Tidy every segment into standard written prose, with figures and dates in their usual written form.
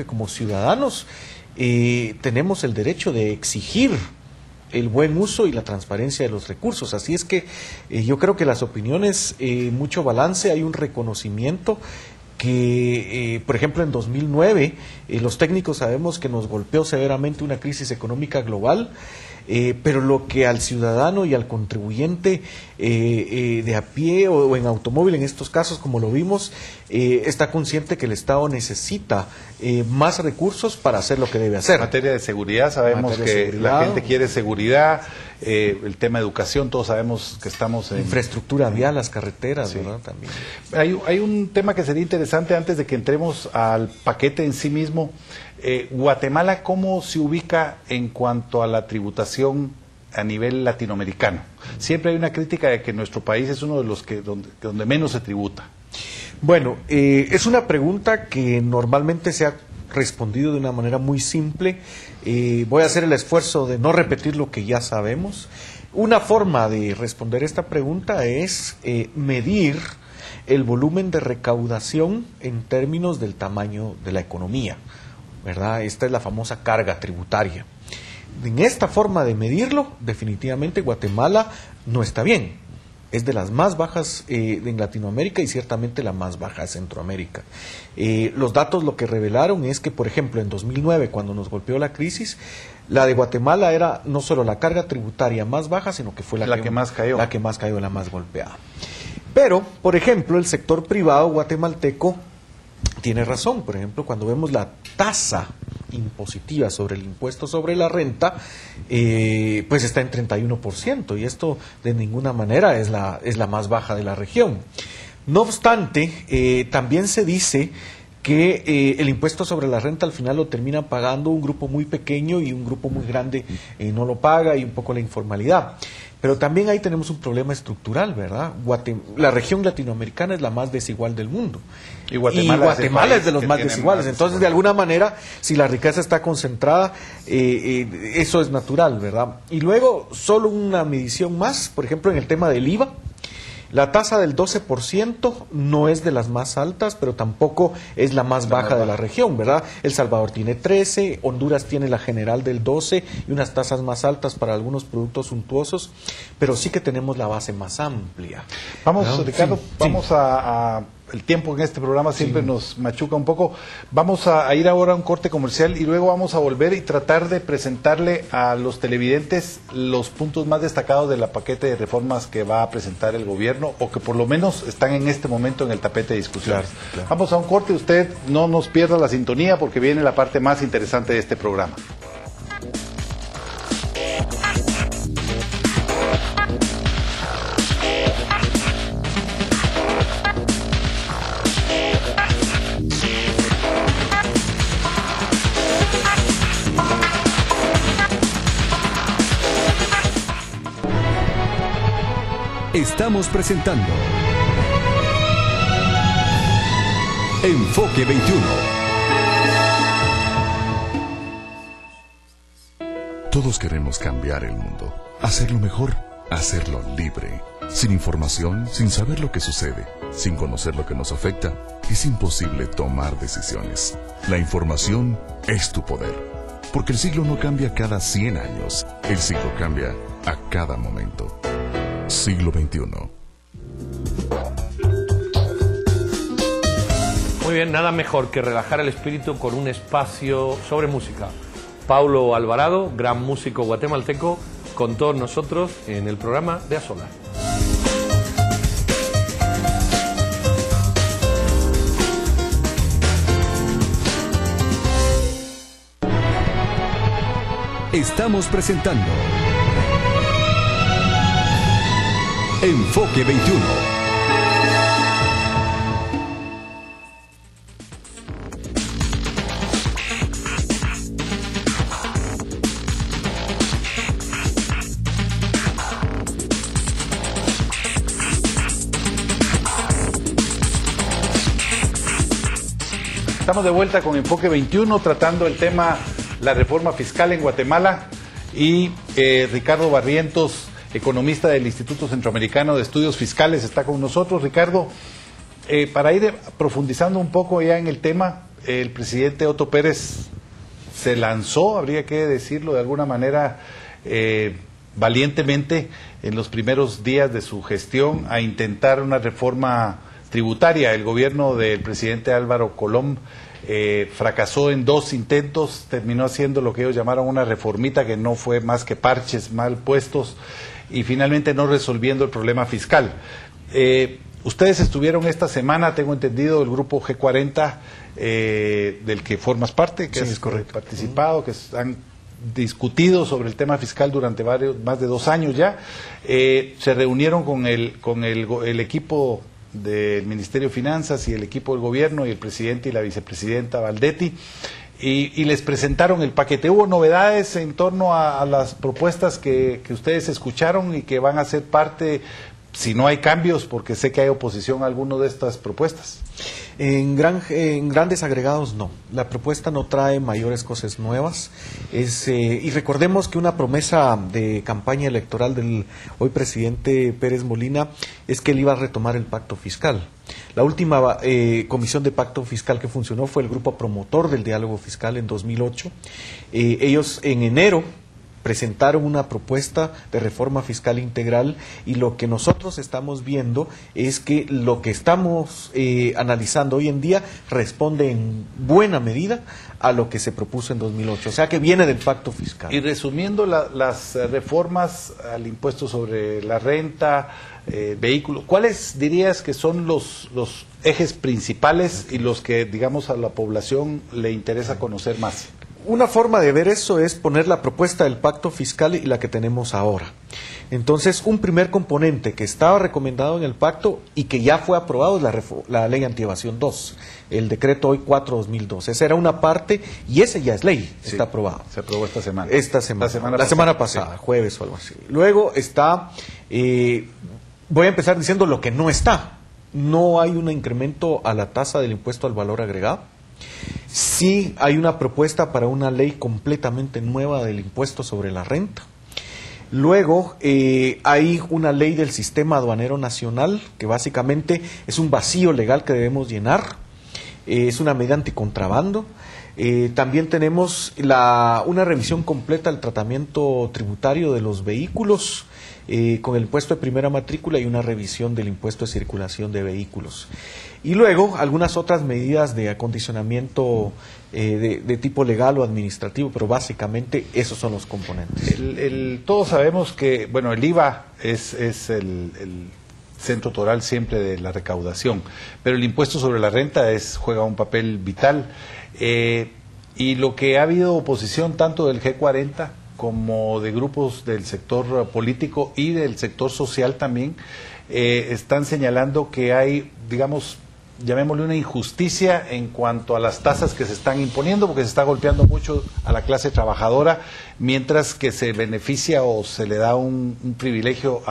que como ciudadanos tenemos el derecho de exigir el buen uso y la transparencia de los recursos. Así es que yo creo que las opiniones, mucho balance, hay un reconocimiento que, por ejemplo, en 2009, los técnicos sabemos que nos golpeó severamente una crisis económica global, pero lo que al ciudadano y al contribuyente de a pie o en automóvil, en estos casos, como lo vimos, está consciente que el Estado necesita más recursos para hacer lo que debe hacer. En materia de seguridad, sabemos que la gente quiere seguridad, el tema de educación, todos sabemos que estamos en... Infraestructura vial, las carreteras, sí, ¿verdad? También. Hay un tema que sería interesante antes de que entremos al paquete en sí mismo. Guatemala, ¿cómo se ubica en cuanto a la tributación a nivel latinoamericano? Siempre hay una crítica de que nuestro país es uno de los que donde menos se tributa. Bueno, es una pregunta que normalmente se ha respondido de una manera muy simple. Voy a hacer el esfuerzo de no repetir lo que ya sabemos. Una forma de responder esta pregunta es medir el volumen de recaudación en términos del tamaño de la economía, ¿verdad? Esta es la famosa carga tributaria. En esta forma de medirlo, definitivamente Guatemala no está bien. Es de las más bajas en Latinoamérica y ciertamente la más baja de Centroamérica. Los datos lo que revelaron es que, por ejemplo, en 2009, cuando nos golpeó la crisis, la de Guatemala era no solo la carga tributaria más baja, sino que fue la que más cayó. La que más cayó, la más golpeada. Pero, por ejemplo, el sector privado guatemalteco tiene razón. Por ejemplo, cuando vemos la tasa impositiva sobre el impuesto sobre la renta, pues está en 31%, y esto de ninguna manera es la más baja de la región. No obstante, también se dice que el impuesto sobre la renta al final lo termina pagando un grupo muy pequeño y un grupo muy grande no lo paga, y un poco la informalidad. Pero también ahí tenemos un problema estructural, ¿verdad? La región latinoamericana es la más desigual del mundo. Y Guatemala es de los más desiguales. Entonces, de alguna manera, si la riqueza está concentrada, eso es natural, ¿verdad? Y luego, solo una medición más, por ejemplo, en el tema del IVA. La tasa del 12% no es de las más altas, pero tampoco es la más baja de la región, ¿verdad? El Salvador tiene 13, Honduras tiene la general del 12 y unas tasas más altas para algunos productos suntuosos, pero sí que tenemos la base más amplia. Vamos, ¿no? Ricardo, sí, vamos a el tiempo en este programa siempre nos machuca un poco. Vamos a ir ahora a un corte comercial y luego vamos a volver y tratar de presentarle a los televidentes los puntos más destacados de la paquete de reformas que va a presentar el gobierno, o que por lo menos están en este momento en el tapete de discusiones. Claro. Vamos a un corte, usted no nos pierda la sintonía porque viene la parte más interesante de este programa. Estamos presentando Enfoque 21. Todos queremos cambiar el mundo, hacerlo mejor, hacerlo libre. Sin información, sin saber lo que sucede, sin conocer lo que nos afecta, es imposible tomar decisiones. La información es tu poder, porque el siglo no cambia cada 100 años, el siglo cambia a cada momento. Siglo XXI. Muy bien, nada mejor que relajar el espíritu con un espacio sobre música. Paulo Alvarado, gran músico guatemalteco, con todos nosotros en el programa de A Solas. Estamos presentando Enfoque 21. Estamos de vuelta con Enfoque 21, tratando el tema, la reforma fiscal en Guatemala, y Ricardo Barrientos, economista del Instituto Centroamericano de Estudios Fiscales, está con nosotros. Ricardo, para ir profundizando un poco ya en el tema, el presidente Otto Pérez se lanzó, habría que decirlo de alguna manera, valientemente en los primeros días de su gestión a intentar una reforma tributaria. El gobierno del presidente Álvaro Colom fracasó en 2 intentos, terminó haciendo lo que ellos llamaron una reformita que no fue más que parches mal puestos y finalmente no resolviendo el problema fiscal. Ustedes estuvieron esta semana, tengo entendido, el grupo G40 del que formas parte, que sí, has participado, que han discutido sobre el tema fiscal durante más de 2 años ya. Se reunieron con el equipo del Ministerio de Finanzas y el equipo del gobierno y el presidente y la vicepresidenta Valdetti y les presentaron el paquete. ¿Hubo novedades en torno a las propuestas que ustedes escucharon y que van a ser parte, si no hay cambios, porque sé que hay oposición a alguna de estas propuestas? En grandes agregados no, la propuesta no trae mayores cosas nuevas, y recordemos que una promesa de campaña electoral del hoy presidente Pérez Molina es que él iba a retomar el pacto fiscal. La última comisión de pacto fiscal que funcionó fue el grupo promotor del diálogo fiscal en 2008, ellos en enero presentaron una propuesta de reforma fiscal integral y lo que nosotros estamos viendo es que lo que estamos analizando hoy en día responde en buena medida a lo que se propuso en 2008, o sea que viene del pacto fiscal. Y resumiendo las reformas al impuesto sobre la renta, vehículos, ¿cuáles dirías que son los ejes principales y los que, digamos, a la población le interesa conocer más? Una forma de ver eso es poner la propuesta del pacto fiscal y la que tenemos ahora. Entonces, un primer componente que estaba recomendado en el pacto y que ya fue aprobado es la ley antievasión 2, el decreto hoy 4/2002. Esa era una parte y ese ya es ley, sí, está aprobado. Se aprobó esta semana. La semana pasada, sí, jueves o algo así. Luego está, voy a empezar diciendo lo que no está. No hay un incremento a la tasa del impuesto al valor agregado. Sí hay una propuesta para una ley completamente nueva del impuesto sobre la renta. Luego hay una ley del sistema aduanero nacional que básicamente es un vacío legal que debemos llenar. Es una medida anticontrabando. También tenemos una revisión completa del tratamiento tributario de los vehículos con el impuesto de primera matrícula y una revisión del impuesto de circulación de vehículos. Y luego algunas otras medidas de acondicionamiento de tipo legal o administrativo, pero básicamente esos son los componentes. Todos sabemos que, bueno, el IVA es el centro toral siempre de la recaudación, pero el impuesto sobre la renta juega un papel vital. Y lo que ha habido oposición tanto del G40 como de grupos del sector político y del sector social también, están señalando que hay, digamos, llamémosle una injusticia en cuanto a las tasas que se están imponiendo, porque se está golpeando mucho a la clase trabajadora, mientras que se beneficia o se le da un privilegio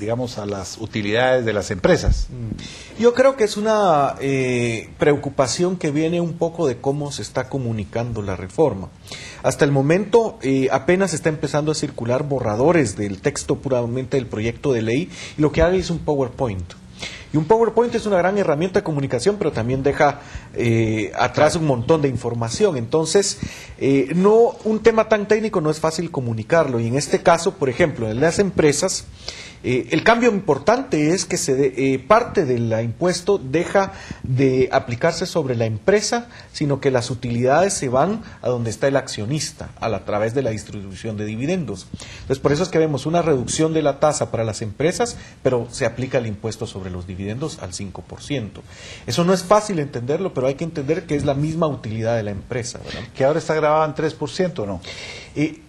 digamos, a las utilidades de las empresas. Yo creo que es una preocupación que viene un poco de cómo se está comunicando la reforma. Hasta el momento apenas está empezando a circular borradores del texto puramente del proyecto de ley, y lo que hay es un PowerPoint. Y un PowerPoint es una gran herramienta de comunicación, pero también deja atrás un montón de información. Entonces, un tema tan técnico no es fácil comunicarlo. Y en este caso, por ejemplo, en las empresas, el cambio importante es que parte del impuesto deja de aplicarse sobre la empresa, sino que las utilidades se van a donde está el accionista, a través de la distribución de dividendos. Entonces, por eso es que vemos una reducción de la tasa para las empresas, pero se aplica el impuesto sobre los dividendos al 5%. Eso no es fácil entenderlo, pero hay que entender que es la misma utilidad de la empresa, ¿verdad? Que ahora está grabado en 3%, ¿no?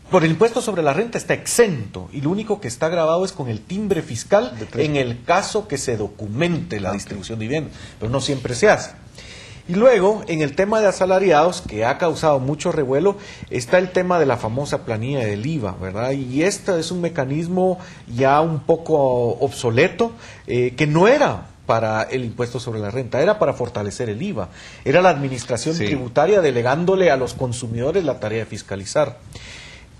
Por el impuesto sobre la renta está exento y lo único que está grabado es con el timbre fiscal en el caso que se documente la distribución de dividendos, pero no siempre se hace. Y luego, en el tema de asalariados, que ha causado mucho revuelo, está el tema de la famosa planilla del IVA, ¿verdad? Y este es un mecanismo ya un poco obsoleto, que no era para el impuesto sobre la renta, era para fortalecer el IVA. Era la administración tributaria delegándole a los consumidores la tarea de fiscalizar.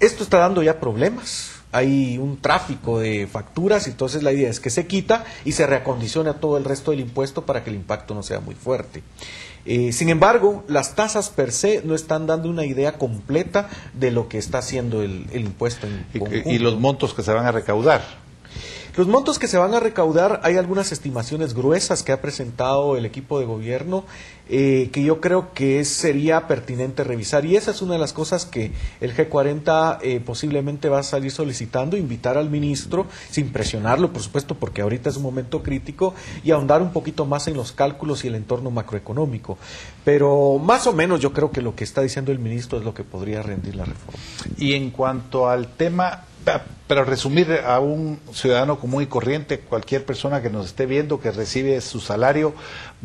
Esto está dando ya problemas. hay un tráfico de facturas, entonces la idea es que se quita y se reacondiciona todo el resto del impuesto para que el impacto no sea muy fuerte. Sin embargo, las tasas per se no están dando una idea completa de lo que está haciendo el impuesto en conjunto. Y los montos que se van a recaudar. Los montos que se van a recaudar, hay algunas estimaciones gruesas que ha presentado el equipo de gobierno que yo creo que sería pertinente revisar, y esa es una de las cosas que el G40 posiblemente va a salir solicitando, invitar al ministro, sin presionarlo por supuesto porque ahorita es un momento crítico, y ahondar un poquito más en los cálculos y el entorno macroeconómico, pero más o menos yo creo que lo que está diciendo el ministro es lo que podría rendir la reforma. Y en cuanto al tema, para resumir, a un ciudadano común y corriente, cualquier persona que nos esté viendo, que recibe su salario,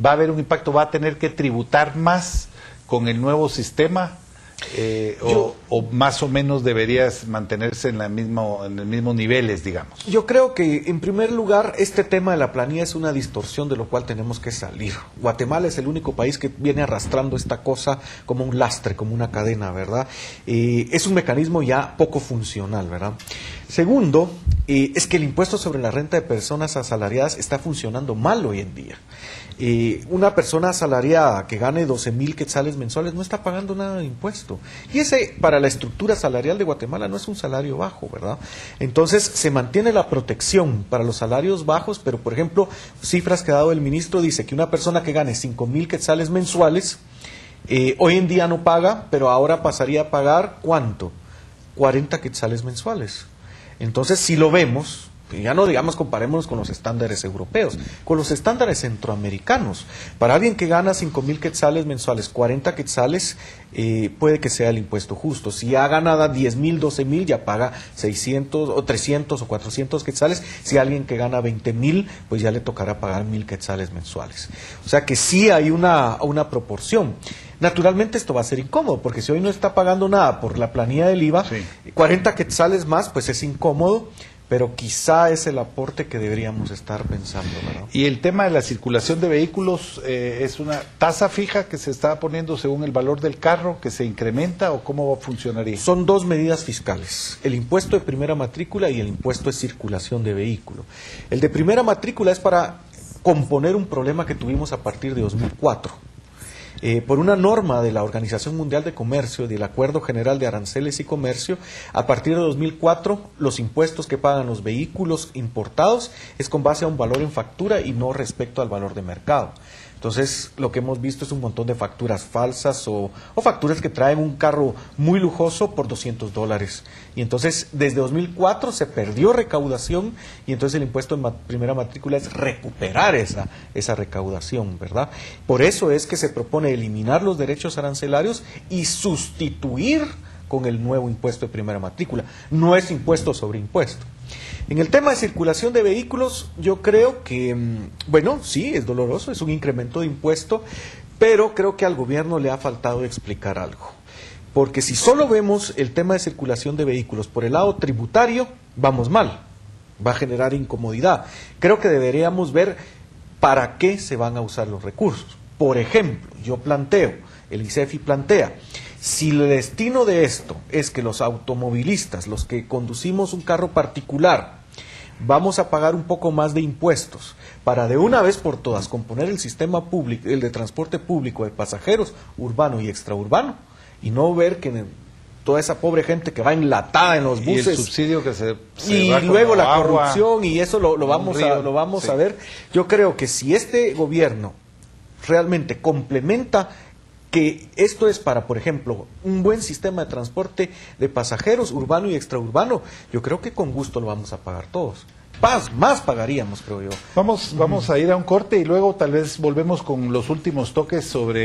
va a haber un impacto, va a tener que tributar más con el nuevo sistema, o más o menos deberías mantenerse en el mismo niveles, digamos. Yo creo que en primer lugar este tema de la planilla es una distorsión de lo cual tenemos que salir. Guatemala es el único país que viene arrastrando esta cosa como un lastre, como una cadena, ¿verdad? Es un mecanismo ya poco funcional, ¿verdad? Segundo, es que el impuesto sobre la renta de personas asalariadas está funcionando mal hoy en día. Una persona asalariada que gane 12,000 quetzales mensuales no está pagando nada de impuesto. Y ese, para la estructura salarial de Guatemala, no es un salario bajo, ¿verdad? Entonces, se mantiene la protección para los salarios bajos, pero, por ejemplo, cifras que ha dado el ministro, dice que una persona que gane 5,000 quetzales mensuales, hoy en día no paga, pero ahora pasaría a pagar, ¿cuánto? 40 quetzales mensuales. Entonces, si lo vemos, ya no digamos comparémonos con los estándares europeos, con los estándares centroamericanos. Para alguien que gana 5,000 quetzales mensuales, 40 quetzales, puede que sea el impuesto justo. Si ya gana 10,000, 12,000, ya paga 600 o 300 o 400 quetzales. Si alguien que gana 20,000, pues ya le tocará pagar 1,000 quetzales mensuales. O sea que sí hay una proporción. Naturalmente esto va a ser incómodo, porque si hoy no está pagando nada por la planilla del IVA, sí, 40 quetzales más, pues es incómodo, pero quizá es el aporte que deberíamos estar pensando, ¿verdad? Y el tema de la circulación de vehículos, ¿es una tasa fija que se está poniendo según el valor del carro, que se incrementa, o cómo funcionaría? Son dos medidas fiscales, el impuesto de primera matrícula y el impuesto de circulación de vehículo. El de primera matrícula es para componer un problema que tuvimos a partir de 2004. Por una norma de la Organización Mundial de Comercio, del Acuerdo General de Aranceles y Comercio, a partir de 2004 los impuestos que pagan los vehículos importados es con base a un valor en factura y no respecto al valor de mercado. Entonces, lo que hemos visto es un montón de facturas falsas o facturas que traen un carro muy lujoso por $200. Y entonces, desde 2004 se perdió recaudación y entonces el impuesto en primera matrícula es recuperar esa recaudación, ¿verdad? Por eso es que se propone eliminar los derechos arancelarios y sustituir con el nuevo impuesto de primera matrícula. No es impuesto sobre impuesto. En el tema de circulación de vehículos, yo creo que, bueno, sí, es doloroso, es un incremento de impuesto, pero creo que al gobierno le ha faltado explicar algo. Porque si solo vemos el tema de circulación de vehículos por el lado tributario, vamos mal, va a generar incomodidad. Creo que deberíamos ver para qué se van a usar los recursos. Por ejemplo, yo planteo, el ICEFI plantea, si el destino de esto es que los automovilistas, los que conducimos un carro particular, vamos a pagar un poco más de impuestos para de una vez por todas componer el sistema público, el de transporte público de pasajeros, urbano y extraurbano, y no ver que toda esa pobre gente que va enlatada en los buses. Y el subsidio que se y luego la corrupción, y eso lo vamos a ver. Yo creo que si este gobierno realmente complementa que esto es para, por ejemplo, un buen sistema de transporte de pasajeros urbano y extraurbano, yo creo que con gusto lo vamos a pagar todos. Más pagaríamos, creo yo. Vamos a ir a un corte y luego tal vez volvemos con los últimos toques sobre